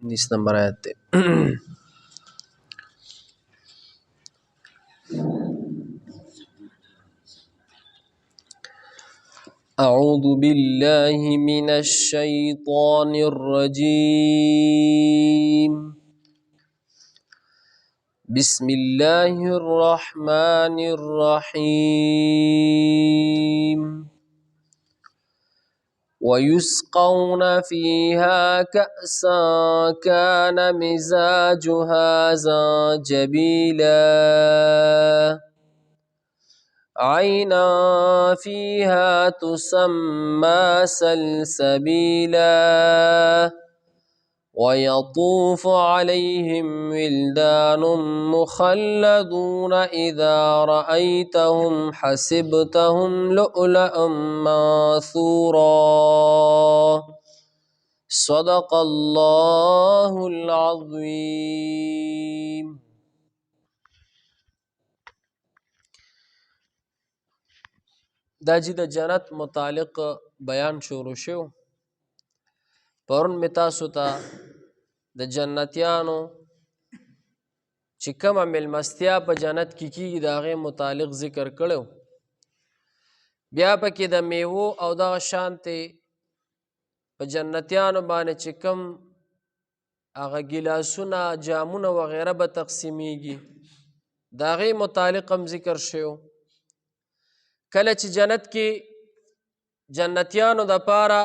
19 नंबर आयत थे। أعوذ بالله من الشيطان الرجيم بسم الله الرحمن الرحيم ويسقون فيها كأسا كان مزاجها زنجبيلا عينا فيها تسمى سلسبيلا ويطوف عليهم ولدان مخلدون إذا رأيتهم حسبتهم لؤلؤا منثورا صدق الله العظيم. دا چې د جنت متعلق بیان شروع شو، پرون می تاسو ته د جنتیانو چې کومه میلمستیا په جنت کې کیږي د هغې متعلق ذکر کړو. بیا پکې د میوو او دغه شانتې په جنتیانو باندې چې کوم هغه ګیلاسونه جامونه وغیره به تقسیمیږي د هغې متعلق هم ذکر شو. کله چې جنت کې جنتیانو دپاره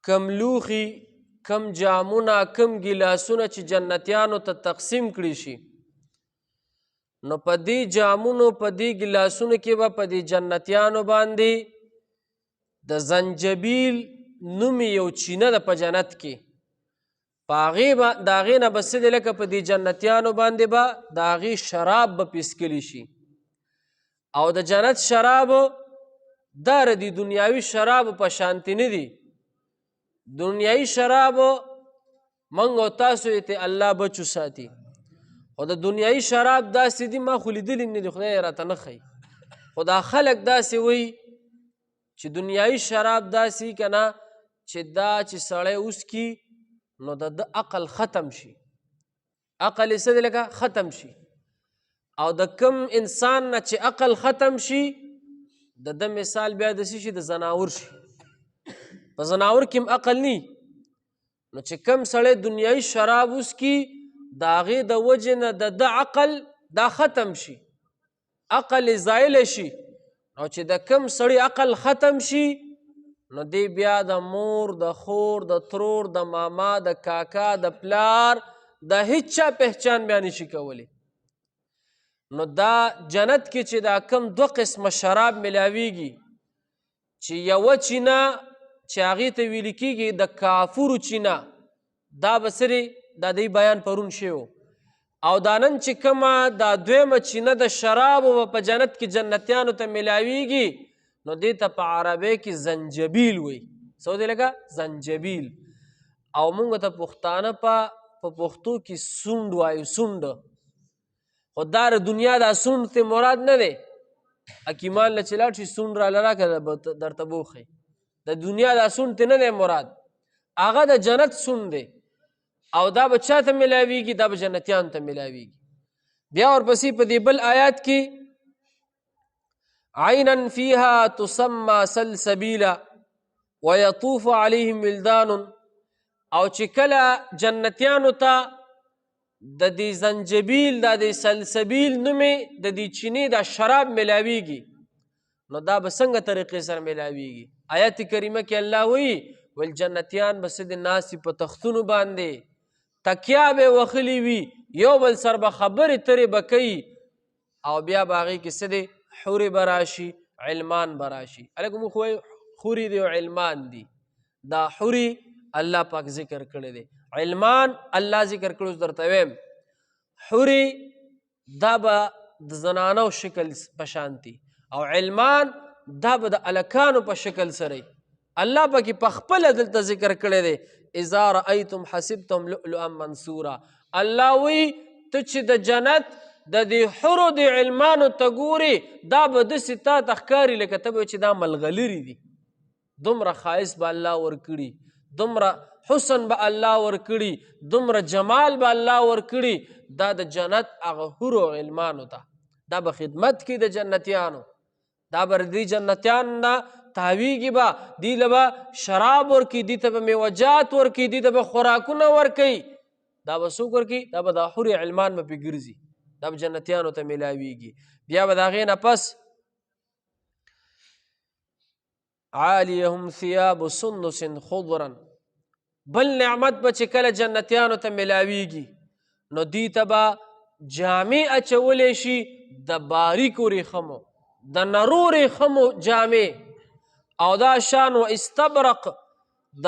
کم لوښي کم جامونه کم ګیلاسونه چې جنتیانو ته تقسیم کړي شي، نو په دې جامونو په دې ګیلاسونو کې به په دې جنتیانو باندې د زنجبیل نومې یو چینه ده په جنت کې، په هغې د هغې نه به څه دی لکه په دې جنتیانو باندې به د هغې شراب به پیڅکلی شي. او د جنت شراب دا د دنیاوي شراب په شانتي نه دي. دنیاوي شراب موږ او تاسو یې الله بچو ساتي، خو د دنیاوي شراب داسې دي ما خو لیدلي نه دي، خدای یې راته نه ښیي، خو دا خلک داسې وایي چې دنیاوي شراب داسې که نه چې دا چې سړی وڅکي نو د عقل ختم شي، عقل یې څه دی لکه ختم شي. او د کم انسان نه چې عقل ختم شي د ده مثال بیا د څه شي د زناور شي. په زناور کې هم عقل نی، نو چې کم سړی دنیاوي شراب وڅکي د هغې د وجې نه د ده عقل دا ختم شي، عقل یې زایله شي. او چې د کم سړي عقل ختم شي نو دی بیا د مور د خور د ترور د ماما د کاکا د پلار د هیڅ چا پهچان بیا نشي کولی. نو دا جنت کې چې دا کم دو قسمه شراب ملاویږي، چې یوه چینه چې هغې ته ویل کېږي د کافورو چینه، دا به سرې دا دی بیان پرون شوی. او دا نن چې کومه دا دویمه چینه د شرابو په جنت کې جنتیانو ته ملاویږي نو دې ته په عربی کې زنجبیل وایي. څه دی لکه زنجبیل. او موږ ته پښتانه په پښتو کې سونډ وایو، سونډ. خو دا دنیا دا سونډ ته مراد نه دی، حکیمان له چې لاړ شي سونډ راله راکړه درته بوښی، د دنیا دا سونډ ته نه دی مراد، هغه د جنت سونډ دی. او دا به چا ته ملاویږي؟ دا به جنتیانو ته ملاویږي. بیا ورپسې په دې بل آیات کې عینا فیها تسمى سلسبیلا ویطوف علیهم ولدان، او چې کله جنتیانو ته د دې زنجبیل د دې سلسبیل نومې د دې چینې دا شراب ملاویږي نو دا به څنګه طریقې سره ملاویږي؟ آیت کریمه کې الله وایي ویل جنتیان به څه د ناستې په تختونو باندې تکیا به وخلی وي، یو بل سر به خبرې ترې به کوي، او بیا به هغې کې څه دی حورې به راشي، علمان به راشي. هلکه موږ وایو حورې دی او علمان دي، دا حورې الله پاک ذکر کړی دی، علمان الله ذکر کړی. اوس درته ویم حورې دا به د زنانو شکل په شانتي، او علمان دا به د الکانو په شکل سره الله پاکې په خپله دلته ذکر کړی دی. اذا رأیتم حسبتم لؤلؤا منثورا. الله وی ته چې د جنت د دې حورو د علمانو ته ګورې دا به داسې تا ته ښکاري لکه ته به چې دا ملغلرې دي، دومره ښایست به الله ورکړي، دومره حسن به الله ورکړي، دومره جمال به الله ورکړي، دا د جنت هغه حورو غلمانو ته دا به خدمت کوي د جنتیانو، دا به دې جنتیان نه تاویږي، به دې له به شراب ورکوي، دې ته به میوجات ورکوي، دې ته به خوراکونه ورکوي. دا به څوک ورکوي؟ دا به دا حور علمان به پرې ګرځي، دا به جنتیانو ته میلاویږي. بیا به د هغې نه پس عالیهم ثیاب سندس خضرا، بل نعمت به چې کله جنتیانو ته میلاویږي نو دوی ته به جامې اچولی شي د باریکو ریخمو، د نرو ریخمو جامې، او دا شان و استبرق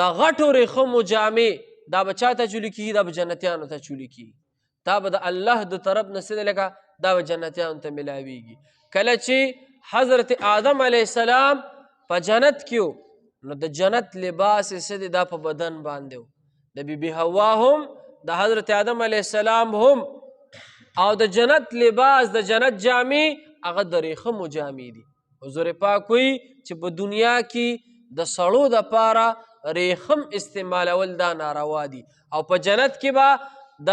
د غټو ریخمو جامې، دا به چا ته چولی کېږي؟ دا به جنتیانو ته چولی کېږي. دا به د الله د طرف نه څه دی لکه دا به جنتیانو ته میلاویږي. کله چې حضرت آدم علیه السلام په جنت کې و نو د جنت لباس یې څه دی؟ دا په بدن باندې و. د بیبي حوا هم د حضرت آدم علیه السلام هم، او د جنت لباس د جنت جامې هغه د ریخمو جامې دي. حضور پاک وایي چې په دنیا کې د سړو دپاره ریخم استعمالول دا ناروا دي، او په جنت کې به د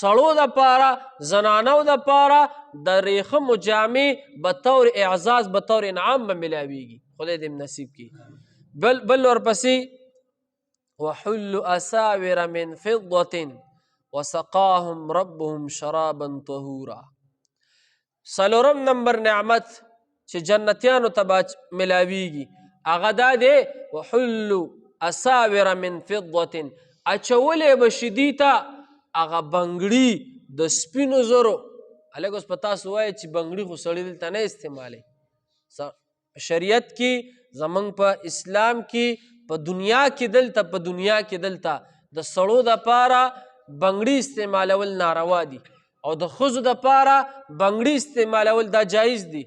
سړو دپاره زنانو دپاره د ریخمو جامې بطور اعزاز بطور انعام به میلاویږي. خدای دې نصیب کړي. بل ورپسې وحل اساور من فضة وسقاهم ربهم شرابا طهورا. څلورم نمبر نعمت چې جنتیانو ته به میلاویږي هغه دا دی وحل اساور من فضة، اچولی به شي دوی ته هغه بنګړي د سپینو زرو. هلک اوس په تاسو وایي چې بنګړي خو سړي دلته نه استعمالوي. شریعت کې زمونږ په اسلام کې په دنیا کې دلته د سړو دپاره بنګړي استعمالول ناروا دي، او د ښځو دپاره بنګړي استعمالول دا جایز دي.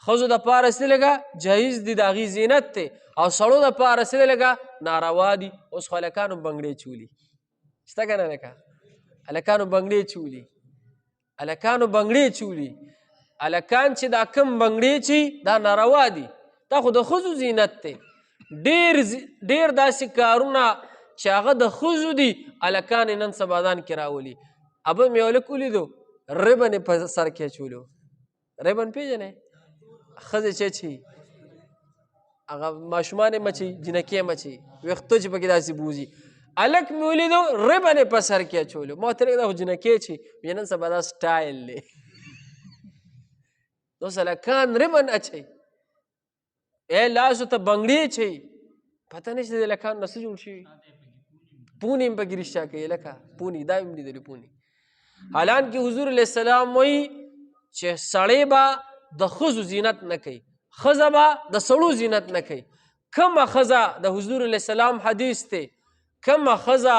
ښځو دپاره څه لږه جایز دي، د هغې زینت دی، او سړو دپاره څه لږه ناروا دي. اوس خو هلکانو بنګړې چولي شته که نه لکه هلکانو بنګړې چولي، هلکان چې دا کم بنګړې چي دا ناروا دي، دا خو د ښځو زینت دی. ډېر داسې کارونه چې هغه د ښځو دي هلکان یې نن سبادان کې راولي. ابه مې هلک ولیدو ربن یې په سر کې اچولو. ربن پېژنئ؟ ښځې چې اچوي هغه ماشومان یې مچوي، جنکۍ یې مچوي، ویښتو چې پکې داسې بوځي. هلک مې ولیدو ربن یې په سر کې اچولو. ما ورته دا خو جنکۍ اچوي، نن سبا دا سټایل دی. اوس هلکان ربن اچوي، لاسو ته بنګړې اچوي، پته نشته د هلکانو نه څه جوړ شوي. پونې هم پکې رښتیا کوي لکه پونې، دا هم لیدلي پونې. حالانکې حضور علیه السلام وایي چې سړی به د ښځو زینت نه کوي، ښځه به د سړو زینت نه کوي. کومه ښځه د حضور علیه السلام حدیث دی، کومه ښځه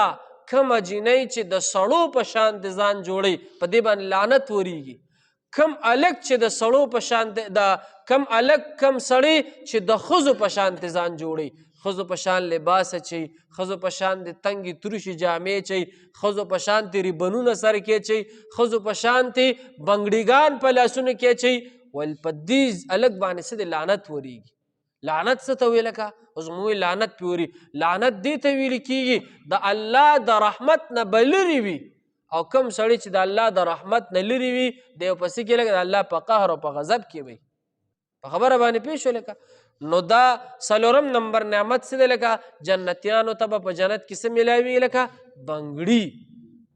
کومه جینۍ چې د سړو په شان د ځان جوړوي په دې باندې لعنت ورېږي. کم هلک چې د سړو په شان کم هلک کم سړی چې د ښځو په شان د ځان جوړوي، ښځو په شان لباس اچوي، ښځو په شان د تنګې تروشې جامې اچوي، ښځو په شانتې ریبنونه سر کې اچوي، ښځو په شانتې بنګړیګان په لاسونو کې اچوي. ویل په دې هلک باندې څه دی؟ لعنت ورېږي. لعنت څه ته ویل لکه اوس موږ لعنت پې وري. لعنت دې ته ویل کېږي د الله د رحمت نه به لرې وي، او کم سړی چې د الله د رحمت نه لرې وي د یو پسې کې لکه د الله په قهر او په غضب کې وي. په خبره باندې پوه شو لکه. نو دا څلورم نمبر نعمت څه دی لکه جنتیانو ته به په جنت کې څه میلاوي لکه بنګړي،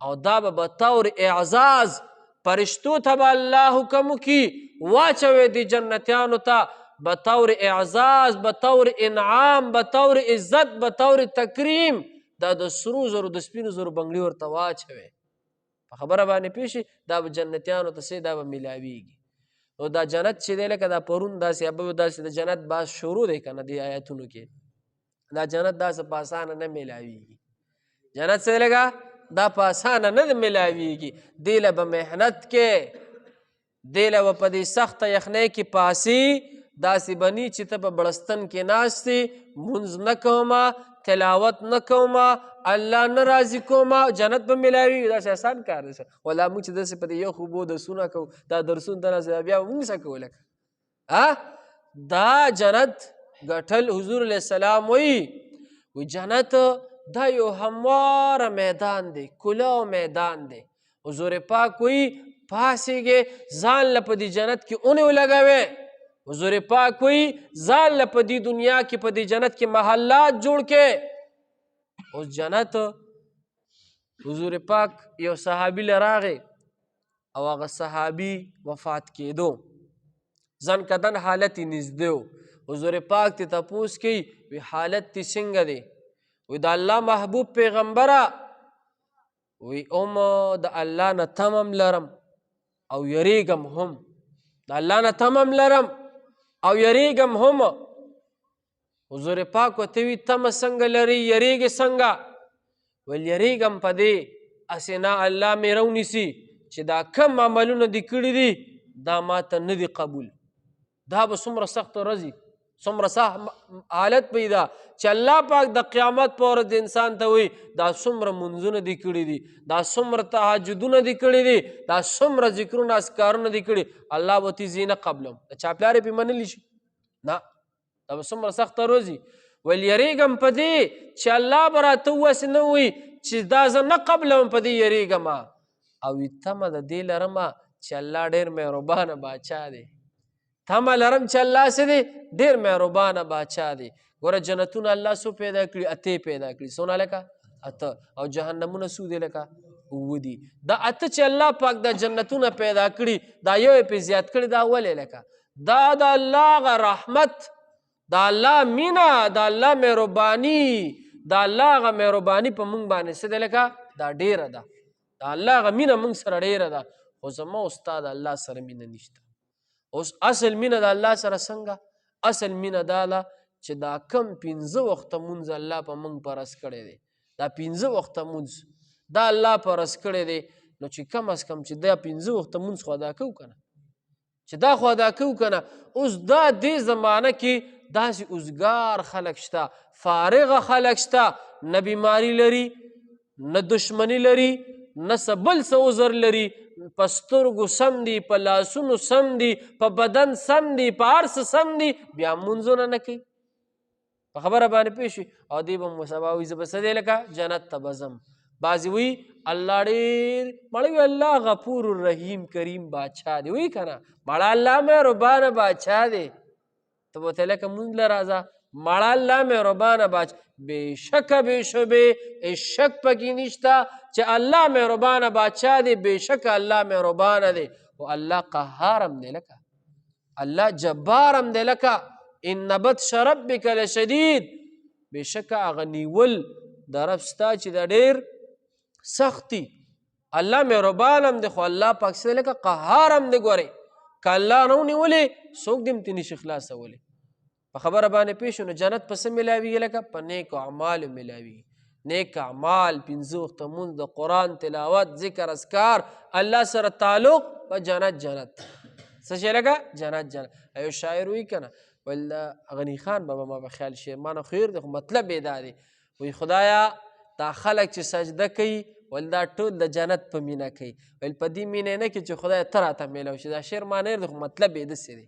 او دا به بطور اعزاز فرشتو ته به الله حکم وکړي واچوي دي جنتیانو ته بطور اعزاز، بطور انعام، بطور عزت، بطور تکریم، دا د سرو زرو د سپینو زرو بنګړي ورته واچوي. په خبره باندې پوه شي. دا به جنتیانو ته څه دا به میلاویږي. نو دا جنت چې دی لکه دا پرون داسې ابه داسې د جنت باز شروع دی که نه دې آیتونو کې، دا جنت داسې په اسانه نه میلاویږي. جنت څه دی لکه دا په اسانه نه میلاویږي. دې له به محنت کې، دې له به په دې سخته یخنۍ کې پاسي، داسې بني چې ته په بړستن کې ناستې، مونځ نه کومه، تلاوت نه کومه، الله نه راضي کومه، جنت به میلاویږي. داسې اسان کار دی. ولا موږ چې داسې په دې یو خوبو درسونه کوو، دا درسونه ته ناست بیا به موږ څه کوو لکه دا جنت ګټل. حضور علیه السلام وایي جنت دا یو همواره میدان دی، کلاو میدان دی. حضور پاک وی پاسېږې ځان له په دې جنت کې اونې ولګوې. حضور پاک وی ځان له په دې دنیا کې په دې جنت کې محلات جوړ کې. اوس جنت حضور پاک یو صحابي له راغی او هغه صحابي وفات کېدو، ځن کدن حالت یې نږدې و. حضور پاک ته تپوس کوي وی حالت دې څنګه دی؟ وی د الله محبوب پیغمبره وی د الله نه تمم لرم او یریږم هم، د الله نه تمم لرم او یریږم هم. حضور پاک ورته وی تمه څنګه لري، یریږې څنګه؟ ویل یریږم په دې هسې نه الله مې رونیسي چې دا کم عملونه دې کړي دي دا ماته نه دي قبول. دا به څومره سخت ورځ وي، څومره سخت حالت به دا چې الله پاک د قیامت په ورځ انسان ته وایي دا څومره منځونه دې کړي دي، دا څومره تهجدونه دې کړي دي، دا څومره ذکرونه اذکارونه دې کړي، الله به ورته زه نه قبلم. د چا پلار یې پرې منلی شي؟ نه، دا به څومره سخته ورځ وي. ویل یریږم په دې چې الله به راته وواسي نه وایي چې دا زه نه قبلم، په دې یریږم. او تمه د دې لرمه چې الله ډېر مهربانه باچا دی. تمه لرم چې الله څه دی؟ ډېر مهربانه باچا دی. ګوره جنتونه الله څو پیدا کړي؟ اتې پیدا کړي. څونه لکه؟ اته. او جهنمونه څو دی؟ لکه 9 دي. دا اته چې الله پاک د جنتونه پیدا کړي دا یو یې پرې زیات کړي، دا ولې لکه دا د الله هغه رحمت، دا الله مینه، دا الله مهرباني، دا الله هغه مهرباني په موږ باندې څه دی؟ لکه دا ډېره ده. دا الله هغه مینه موږ سره ډېره ده. خو زما او ستا د الله سره مینه نشته. اوس اصل مینه د الله سره څنګه؟ اصل مینه دا ده چې دا کم 15 وخته مونځ الله په موږ فرض کړی دی، دا 15 وخته مونځ دا الله فرض کړی دی، نو چې کم از کم چې دا 15 وخته مونځ خو ادا کوو که نه، چې دا خو ادا کوو که نه. اوس دا دې زمانه کې داسې اوزګار خلک شته، فارغه خلک شته، نه بیماري لري، نه دشمني لري، نه څه بل څه عذر لري، په سترګو سم دي، په لاسونو سم دي، په بدن سم دي، په هر څه سم دي، بیا مونځونه نه کوي. په خبره باندې پوه شوي؟ او دې به مو سبا وایي زه به څه دی لکه جنت ته به ځم. بعضې وایي الله ډېر مړه وي الله غفور الرحیم کریم بادشاه دی، وایي که نه مړه الله مهربانه بادشاه دی. ته به ورته لکه مونځ له راځه مړه الله مهربانه بادشاه. بېشکه بېشبې شک پکې نشته چې الله مهربانه بادشاه دی، بېشکه الله مهربانه دی. خو الله قهار هم دی، لکه الله جبار هم دی، لکه ان بطش ربک لشدید. بېشکه هغه نیول د رب ستا چې دا ډېر سخت دي. الله مهربان هم دی خو الله پاک څه دی؟ لکه قهار هم دی. ګورئ که الله نه ونیولې څوک دې هم ترې نشي خلاصولی. په خبره باندې پوه شو؟ نو جنت په څه میلاویږي؟ لکه په نیکو اعمالو میلاویږي. نیک اعمال، 15 وخته مونځ، د قرآن تلاوت، ذکر، اذکار، الله سره تعلق، په جنت. جنت څه شی؟ لکه جنت. جنت یو شاعر وایي که نه، ویل غني خان بابا ما په خیال شعر مانه خیر دی، خو مطلب یې دا دی، وایي خدایا دا خلک چې سجده کوي ویل دا ټول د جنت په مینه کوي، ویل په دې مینه نه کې چې خدای ته راته میلو شي. دا شعر مانه دی خو مطلب یې داسې دی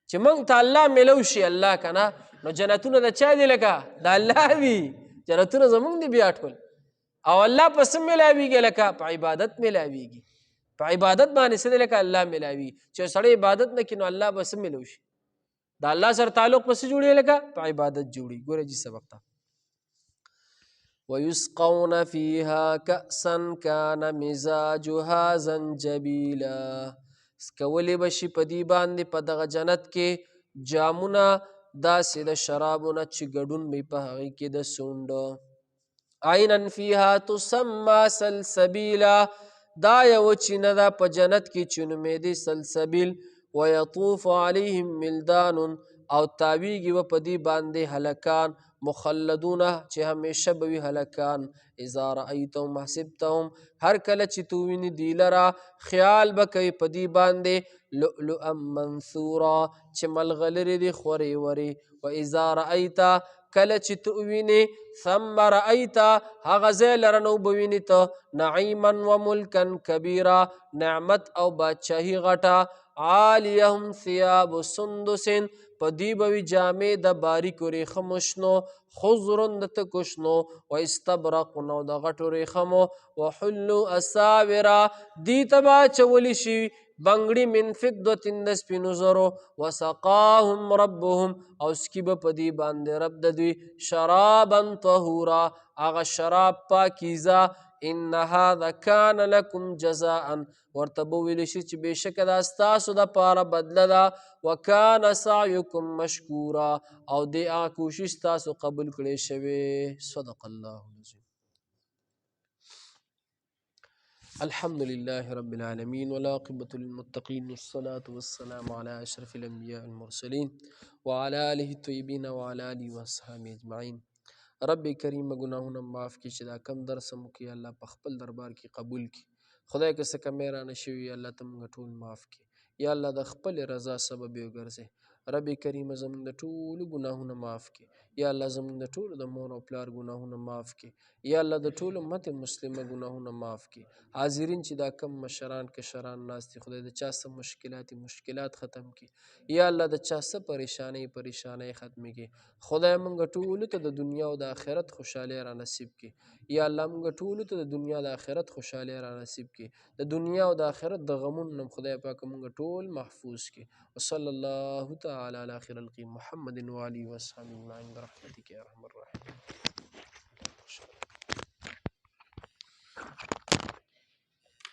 چې موږ ته الله میلو شي الله که نه، نو جنتونه د چا دي؟ لکه د الله دي. جنتونه زمونږ دي بیا ټول. او الله په څه میلاویږي؟ لکه په عبادت میلاویږي. په عبادت باندې څه دی؟ لکه الله میلاویږي. چې سړی عبادت نه کړي نو الله به څه میلو شي؟ د الله سره تعلق په څه جوړي؟ لکه په عبادت جوړي. ګوره جي سبق ته ويسقون فيها كأسا كان مزاجها زنجبيلا. سکولی بشي په دې باندې په دغه جنت کې جامونه داسې د شرابونه چې ګډون وي په هغې کې د سونډه. عینا فیها تسمى سلسبیلا. دا یو چینه ده په جنت کې چې نومېدې سلسبیل. ویطوف علیهم ملدان. او تاویږي به په دې باندې هلکان مخلدونه چې همیشه به وي هلکان. اذا رأیتهم حسبتهم. هر کله چې تو ویني دی لره خیال به کوي په دې باندې لؤلؤا منثورا چې ملغلرې دي خورې ورې. و اذا رأیت کله چې تو ویني ثم رأیت هغه ځای لره نو به ویني ته نعیما و ملکا کبیرا نعمت او بادشاهي غټه. عالیهم ثیاب سندس. په دې به وي جامې د باریکو ریخمو شنو. خضر د تکو شنو و استبرق نو د غټو ریخمو وحلو اساورا دی تبا چولی شي بنګړي من فضة د سپینو زرو وسقاهم ربهم او سکی به په دې باندې رب د دوی شرابا طهورا هغه شراب پاکیزه ان هذا كان لكم جزاء ورته به ویلی شي چې بېشکه دا ستاسو دپاره بدله ده وکان سعیکم مشکورا او دې هغه کوشش تاسو قبول کړی شوی صدق الله العظیم الحمد لله رب العالمين والعاقبة للمتقين والصلاة والسلام على أشرف الأنبياء المرسلين وعلى آله الطيبين وعلى آله وأصحابه أجمعين رب کریم گناهونه معاف کړي چې دا کم درس مو کې الله په خپل دربار کې قبول کړي خدای که څه کمی رانه شوي الله ته موږ ټول معاف کړي یا الله د خپل رضا سبب یې وګرځې رب کریم زموږ د ټولو ګناهونه معاف کړي یا الله زموږ د ټولو د مور او پلار ګناهونه معاف کړي یا الله د ټولو امت مسلمه ګناهونه معاف کړي حاضرین چې دا کم مشران کشران ناست دي خدای د چا څه مشکلات ختم کړي یا الله د چا څه پریشانۍ ختمې کړي خدای موږ ټولو ته د دنیا او د آخرت خوشحالي را نصیب کړي یا الله موږ ټولو ته د دنیا او د آخرت خوشحالي را نصیب کړي د دنیا او د آخرت د غمونو نه خدای پاک موږ ټول محفوظ کړي وصلی الله تعالی علی خیر الخلق محمد و آله و اصحابه اجمعین برحمتک یا ارحم الراحمین